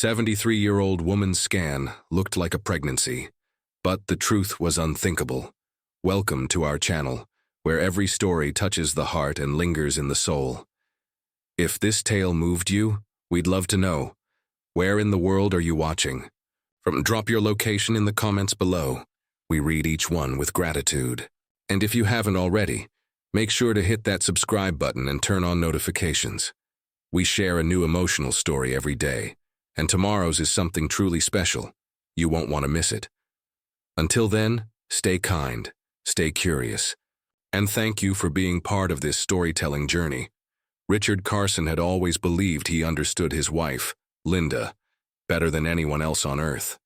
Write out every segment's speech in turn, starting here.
73-year-old woman's scan looked like a pregnancy, but the truth was unthinkable. Welcome to our channel, where every story touches the heart and lingers in the soul. If this tale moved you, we'd love to know. Where in the world are you watching? Drop your location in the comments below. We read each one with gratitude. And if you haven't already, make sure to hit that subscribe button and turn on notifications. We share a new emotional story every day, and tomorrow's is something truly special. You won't want to miss it. Until then, stay kind, stay curious, and thank you for being part of this storytelling journey. Richard Carson had always believed he understood his wife, Linda, better than anyone else on earth.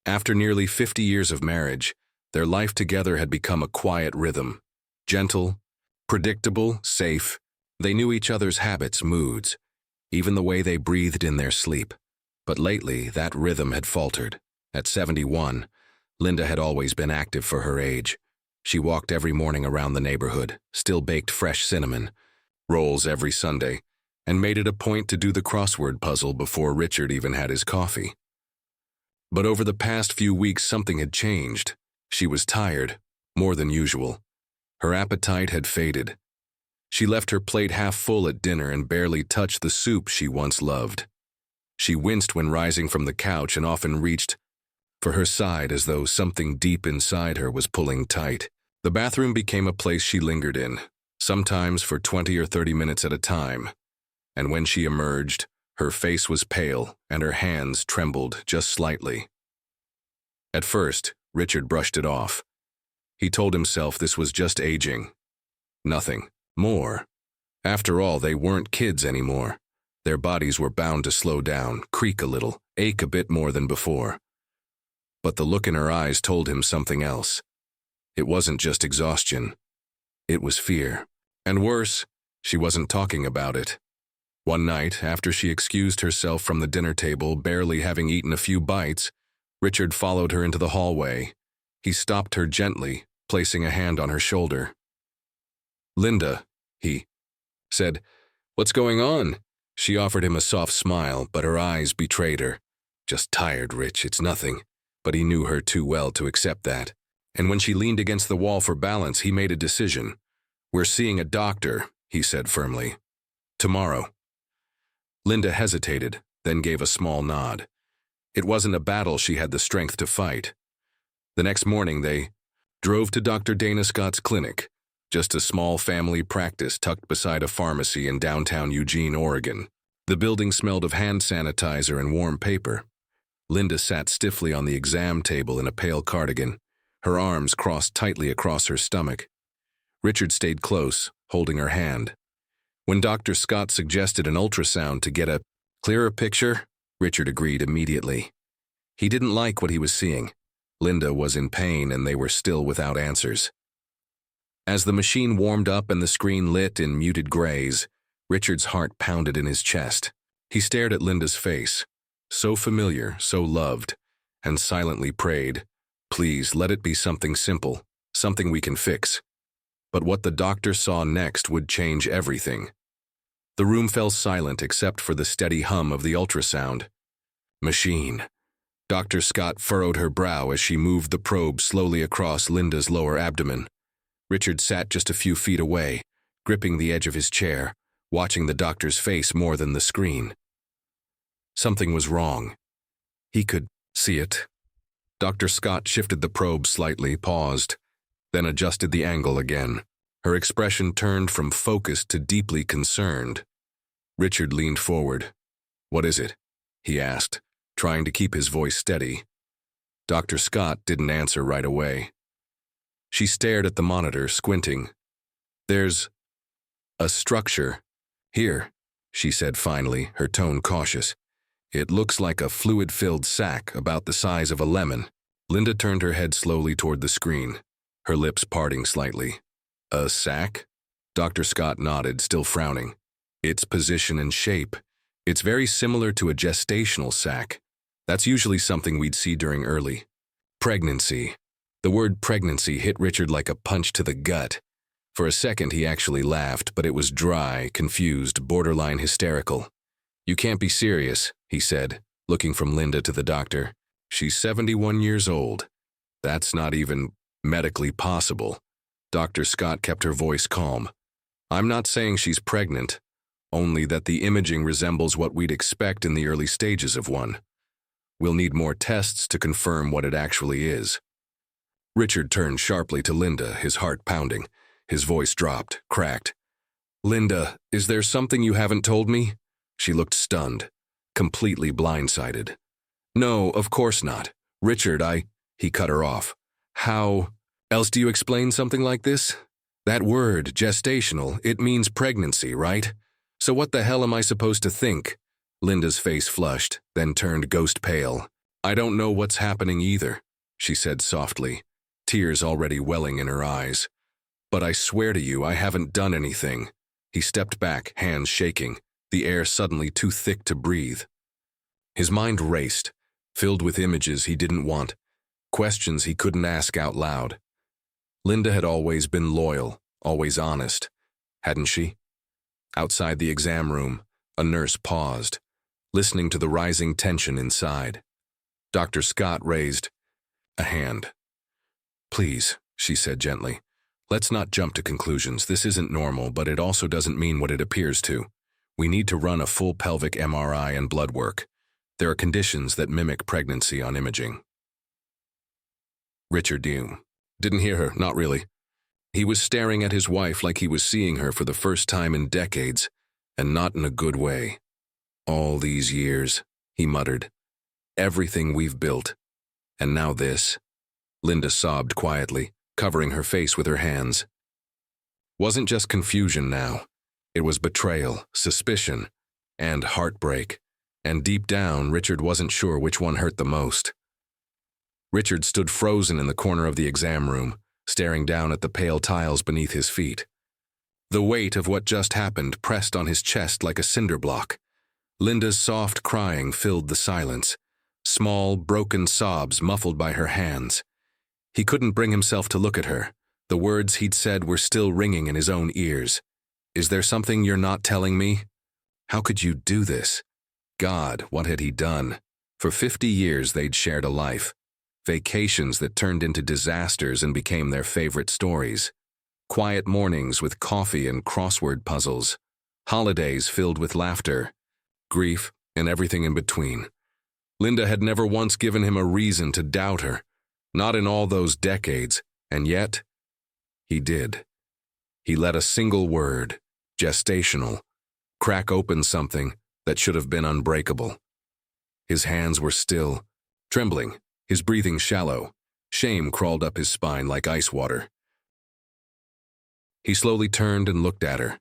After nearly 50 years of marriage, their life together had become a quiet rhythm. Gentle, predictable, safe. They knew each other's habits, moods, even the way they breathed in their sleep. But lately, that rhythm had faltered. At 71, Linda had always been active for her age. She walked every morning around the neighborhood, still baked fresh cinnamon rolls every Sunday, and made it a point to do the crossword puzzle before Richard even had his coffee. But over the past few weeks, something had changed. She was tired, more than usual. Her appetite had faded. She left her plate half full at dinner and barely touched the soup she once loved. She winced when rising from the couch and often reached for her side as though something deep inside her was pulling tight. The bathroom became a place she lingered in, sometimes for 20 or 30 minutes at a time. And when she emerged, her face was pale and her hands trembled just slightly. At first, Richard brushed it off. He told himself this was just aging. Nothing more. After all, they weren't kids anymore. Their bodies were bound to slow down, creak a little, ache a bit more than before. But the look in her eyes told him something else. It wasn't just exhaustion. It was fear. And worse, she wasn't talking about it. One night, after she excused herself from the dinner table, barely having eaten a few bites, Richard followed her into the hallway. He stopped her gently, placing a hand on her shoulder. "Linda," he said. "What's going on?" She offered him a soft smile, but her eyes betrayed her. "Just tired, Rich, it's nothing." But he knew her too well to accept that. And when she leaned against the wall for balance, he made a decision. "We're seeing a doctor," he said firmly. "Tomorrow." Linda hesitated, then gave a small nod. It wasn't a battle she had the strength to fight. The next morning they drove to Dr. Dana Scott's clinic, just a small family practice tucked beside a pharmacy in downtown Eugene, Oregon. The building smelled of hand sanitizer and warm paper. Linda sat stiffly on the exam table in a pale cardigan, her arms crossed tightly across her stomach. Richard stayed close, holding her hand. When Dr. Scott suggested an ultrasound to get a clearer picture, Richard agreed immediately. He didn't like what he was seeing. Linda was in pain and they were still without answers. As the machine warmed up and the screen lit in muted grays, Richard's heart pounded in his chest. He stared at Linda's face, so familiar, so loved, and silently prayed, "Please, let it be something simple, something we can fix." But what the doctor saw next would change everything. The room fell silent except for the steady hum of the ultrasound. "Machine." Dr. Scott furrowed her brow as she moved the probe slowly across Linda's lower abdomen. Richard sat just a few feet away, gripping the edge of his chair, watching the doctor's face more than the screen. Something was wrong. He could see it. Dr. Scott shifted the probe slightly, paused, then adjusted the angle again. Her expression turned from focused to deeply concerned. Richard leaned forward. "What is it?" he asked, trying to keep his voice steady. Dr. Scott didn't answer right away. She stared at the monitor, squinting. "There's a structure here," she said finally, her tone cautious. "It looks like a fluid-filled sac about the size of a lemon." Linda turned her head slowly toward the screen, her lips parting slightly. "A sac?" Dr. Scott nodded, still frowning. "Its position and shape. It's very similar to a gestational sac. That's usually something we'd see during early pregnancy." The word pregnancy hit Richard like a punch to the gut. For a second he actually laughed, but it was dry, confused, borderline hysterical. "You can't be serious," he said. looking from Linda to the doctor. She's 71 years old. That's not even medically possible. Dr. Scott kept her voice calm. I'm not saying she's pregnant, only that the imaging resembles what we'd expect in the early stages of one. We'll need more tests to confirm what it actually is. Richard turned sharply to Linda, his heart pounding. His voice dropped, cracked. Linda, is there something you haven't told me? She looked stunned, completely blindsided. No, of course not. Richard, He cut her off. How else do you explain something like this? That word, gestational, it means pregnancy, right? So what the hell am I supposed to think? Linda's face flushed, then turned ghost pale. I don't know what's happening either, she said softly, tears already welling in her eyes. But I swear to you, I haven't done anything. He stepped back, hands shaking, the air suddenly too thick to breathe. His mind raced, filled with images he didn't want, questions he couldn't ask out loud. Linda had always been loyal, always honest, hadn't she? Outside the exam room, a nurse paused, listening to the rising tension inside. Dr. Scott raised a hand. Please, she said gently, let's not jump to conclusions. This isn't normal, but it also doesn't mean what it appears to. We need to run a full pelvic MRI and blood work. There are conditions that mimic pregnancy on imaging. Richard didn't hear her, not really. He was staring at his wife like he was seeing her for the first time in decades, and not in a good way. All these years, he muttered. Everything we've built. And now this. Linda sobbed quietly, covering her face with her hands. Wasn't just confusion now. It was betrayal, suspicion, and heartbreak. And deep down, Richard wasn't sure which one hurt the most. Richard stood frozen in the corner of the exam room, staring down at the pale tiles beneath his feet. The weight of what just happened pressed on his chest like a cinder block. Linda's soft crying filled the silence, small, broken sobs muffled by her hands. He couldn't bring himself to look at her. The words he'd said were still ringing in his own ears. Is there something you're not telling me? How could you do this? God, what had he done? For 50 years they'd shared a life. Vacations that turned into disasters and became their favorite stories. Quiet mornings with coffee and crossword puzzles. Holidays filled with laughter, grief, and everything in between. Linda had never once given him a reason to doubt her. Not in all those decades, and yet, he did. He let a single word, gestational, crack open something that should have been unbreakable. His hands were still, trembling, his breathing shallow. Shame crawled up his spine like ice water. He slowly turned and looked at her.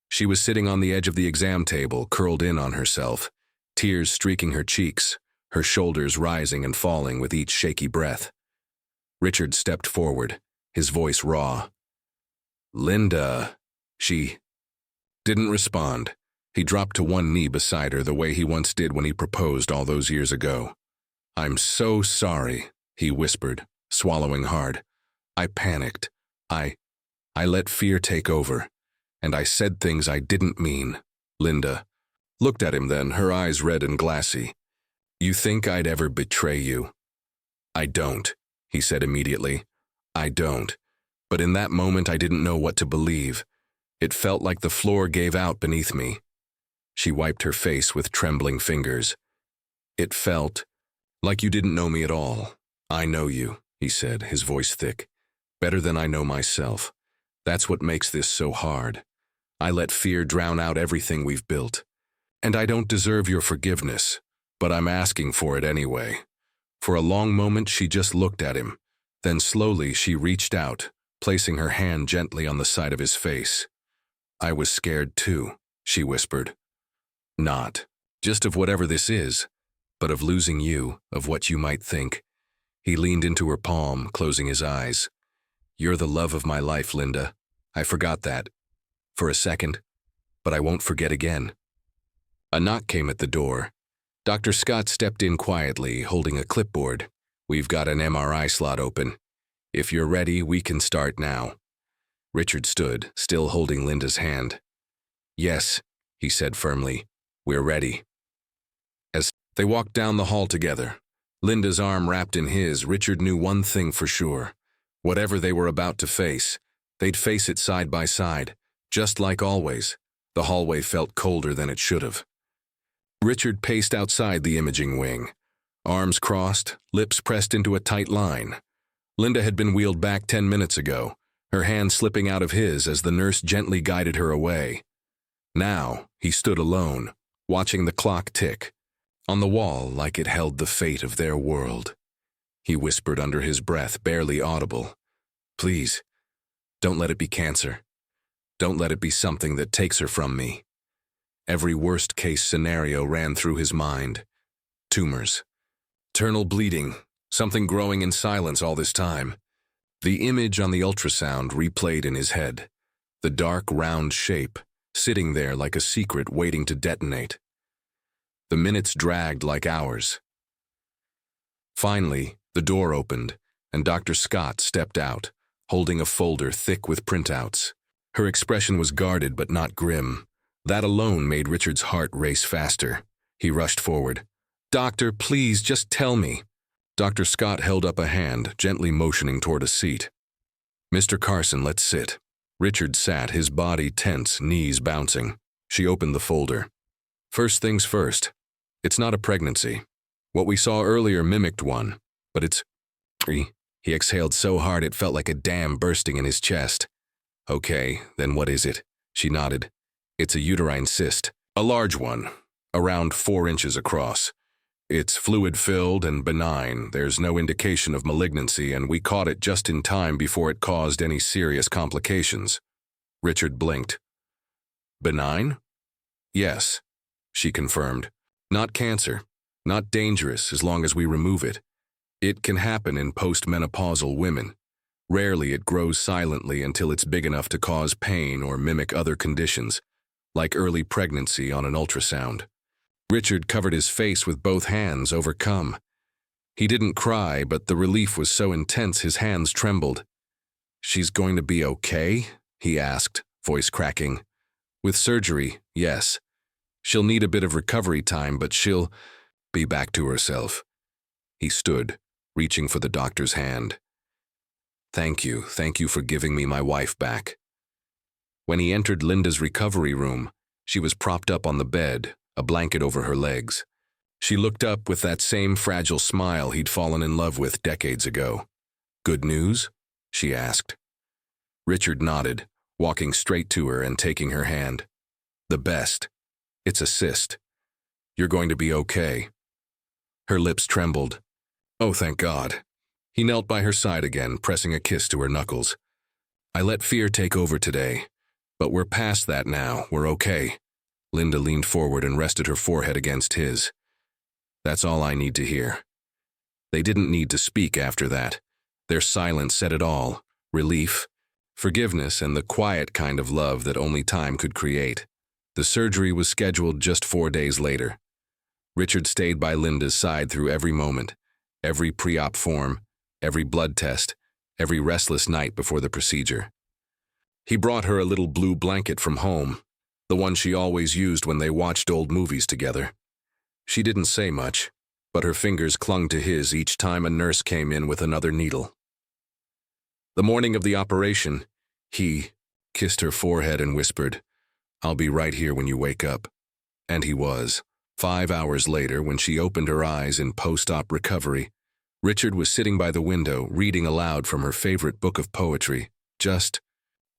She was sitting on the edge of the exam table, curled in on herself, tears streaking her cheeks, her shoulders rising and falling with each shaky breath. Richard stepped forward, his voice raw. Linda, she didn't respond. He dropped to one knee beside her the way he once did when he proposed all those years ago. I'm so sorry, he whispered, swallowing hard. I panicked. I let fear take over, and I said things I didn't mean. Linda looked at him then, her eyes red and glassy. You think I'd ever betray you? I don't, he said immediately. I don't. But in that moment I didn't know what to believe. It felt like the floor gave out beneath me. She wiped her face with trembling fingers. It felt like you didn't know me at all. I know you, he said, his voice thick. Better than I know myself. That's what makes this so hard. I let fear drown out everything we've built. And I don't deserve your forgiveness, but I'm asking for it anyway. For a long moment she just looked at him. Then slowly she reached out, placing her hand gently on the side of his face. I was scared too, she whispered. Not just of whatever this is, but of losing you, of what you might think. He leaned into her palm, closing his eyes. You're the love of my life, Linda. I forgot that. For a second, but I won't forget again. A knock came at the door. Dr. Scott stepped in quietly, holding a clipboard. We've got an MRI slot open. If you're ready, we can start now. Richard stood, still holding Linda's hand. Yes, he said firmly. We're ready. As They walked down the hall together. Linda's arm wrapped in his. Richard knew one thing for sure. Whatever they were about to face, they'd face it side by side. Just like always, the hallway felt colder than it should have. Richard paced outside the imaging wing, arms crossed, lips pressed into a tight line. Linda had been wheeled back 10 minutes ago, her hand slipping out of his as the nurse gently guided her away. Now, he stood alone, watching the clock tick, on the wall like it held the fate of their world. He whispered under his breath, barely audible, "Please, don't let it be cancer. Don't let it be something that takes her from me." Every worst-case scenario ran through his mind. Tumors, internal bleeding, something growing in silence all this time. The image on the ultrasound replayed in his head, the dark, round shape, sitting there like a secret waiting to detonate. The minutes dragged like hours. Finally, the door opened, and Dr. Scott stepped out, holding a folder thick with printouts. Her expression was guarded but not grim. That alone made Richard's heart race faster. He rushed forward. "Doctor, please, just tell me." Dr. Scott held up a hand, gently motioning toward a seat. "Mr. Carson, let's sit." Richard sat, his body tense, knees bouncing. She opened the folder. "First things first. It's not a pregnancy. What we saw earlier mimicked one, but it's..." He exhaled so hard it felt like a dam bursting in his chest. "Okay, then what is it?" She nodded. "It's a uterine cyst. A large one, around 4 inches across. It's fluid-filled and benign. There's no indication of malignancy, and we caught it just in time before it caused any serious complications." Richard blinked. "Benign?" "Yes," she confirmed. "Not cancer. Not dangerous as long as we remove it. It can happen in postmenopausal women. Rarely it grows silently until it's big enough to cause pain or mimic other conditions, like early pregnancy on an ultrasound." Richard covered his face with both hands, overcome. He didn't cry, but the relief was so intense his hands trembled. "She's going to be okay?" he asked, voice cracking. "With surgery, yes. She'll need a bit of recovery time, but she'll be back to herself." He stood, reaching for the doctor's hand. Thank you for giving me my wife back." When he entered Linda's recovery room, she was propped up on the bed, a blanket over her legs. She looked up with that same fragile smile he'd fallen in love with decades ago. "Good news?" she asked. Richard nodded, walking straight to her and taking her hand. "The best. It's a cyst. You're going to be okay." Her lips trembled. "Oh, thank God." He knelt by her side again, pressing a kiss to her knuckles. "I let fear take over today, but we're past that now. We're okay." Linda leaned forward and rested her forehead against his. "That's all I need to hear." They didn't need to speak after that. Their silence said it all: relief, forgiveness, and the quiet kind of love that only time could create. The surgery was scheduled just 4 days later. Richard stayed by Linda's side through every moment, every pre-op form, every blood test, every restless night before the procedure. He brought her a little blue blanket from home, the one she always used when they watched old movies together. She didn't say much, but her fingers clung to his each time a nurse came in with another needle. The morning of the operation, he kissed her forehead and whispered, "I'll be right here when you wake up." And he was. 5 hours later, when she opened her eyes in post-op recovery, Richard was sitting by the window, reading aloud from her favorite book of poetry, just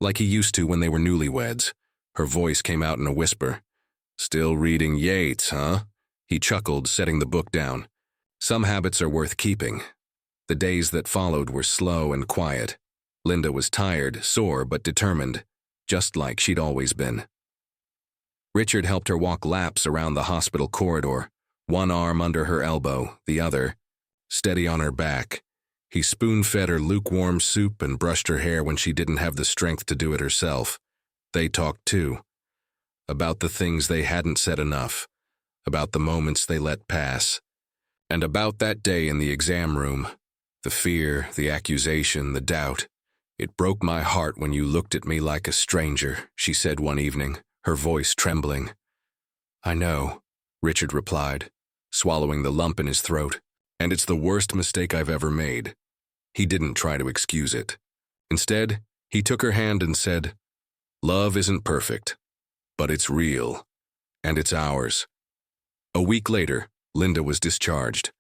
like he used to when they were newlyweds. Her voice came out in a whisper. "Still reading Yeats, huh?" He chuckled, setting the book down. "Some habits are worth keeping." The days that followed were slow and quiet. Linda was tired, sore, but determined, just like she'd always been. Richard helped her walk laps around the hospital corridor, one arm under her elbow, the other steady on her back. He spoon-fed her lukewarm soup and brushed her hair when she didn't have the strength to do it herself. They talked too, about the things they hadn't said enough, about the moments they let pass, and about that day in the exam room, the fear, the accusation, the doubt. "It broke my heart when you looked at me like a stranger," she said one evening, her voice trembling. "I know," Richard replied. swallowing the lump in his throat. And it's the worst mistake I've ever made. He didn't try to excuse it. Instead, he took her hand and said, "Love isn't perfect, but it's real, and it's ours." A week later, Linda was discharged.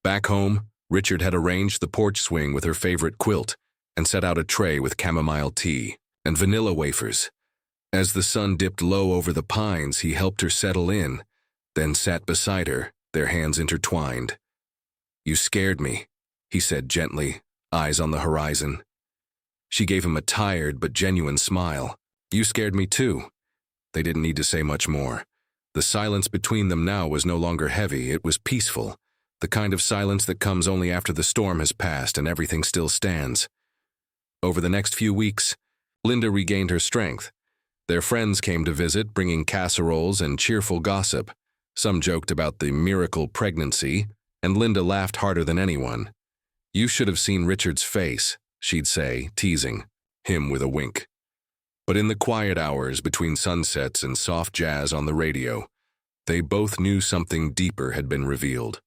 Back home, Richard had arranged the porch swing with her favorite quilt and set out a tray with chamomile tea and vanilla wafers. As the sun dipped low over the pines, he helped her settle in, then sat beside her, their hands intertwined. "You scared me," he said gently, eyes on the horizon. She gave him a tired but genuine smile. "You scared me too." They didn't need to say much more. The silence between them now was no longer heavy, it was peaceful, the kind of silence that comes only after the storm has passed and everything still stands. Over the next few weeks, Linda regained her strength. Their friends came to visit, bringing casseroles and cheerful gossip. Some joked about the miracle pregnancy, and Linda laughed harder than anyone. "You should have seen Richard's face," she'd say, teasing him with a wink. But in the quiet hours between sunsets and soft jazz on the radio, they both knew something deeper had been revealed.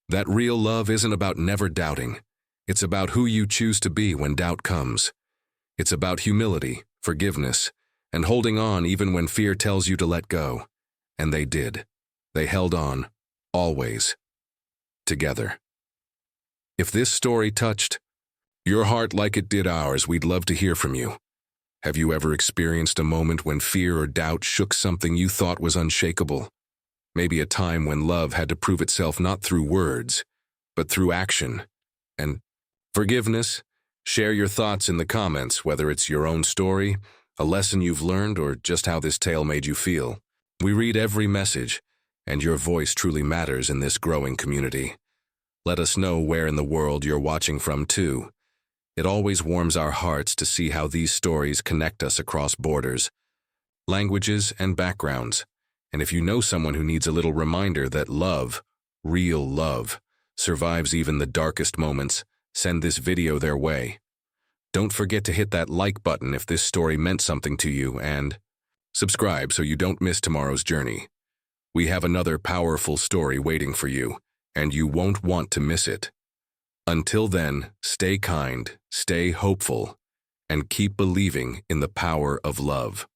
That real love isn't about never doubting. It's about who you choose to be when doubt comes. It's about humility, forgiveness, and holding on even when fear tells you to let go. And they did. They held on, always, together. If this story touched your heart like it did ours, we'd love to hear from you. Have you ever experienced a moment when fear or doubt shook something you thought was unshakable? Maybe a time when love had to prove itself not through words, but through action and forgiveness? Share your thoughts in the comments, whether it's your own story, a lesson you've learned, or just how this tale made you feel. We read every message, and your voice truly matters in this growing community. Let us know where in the world you're watching from too. It always warms our hearts to see how these stories connect us across borders, languages, and backgrounds. And if you know someone who needs a little reminder that love, real love, survives even the darkest moments, send this video their way. Don't forget to hit that like button if this story meant something to you, and subscribe so you don't miss tomorrow's journey. We have another powerful story waiting for you, and you won't want to miss it. Until then, stay kind, stay hopeful, and keep believing in the power of love.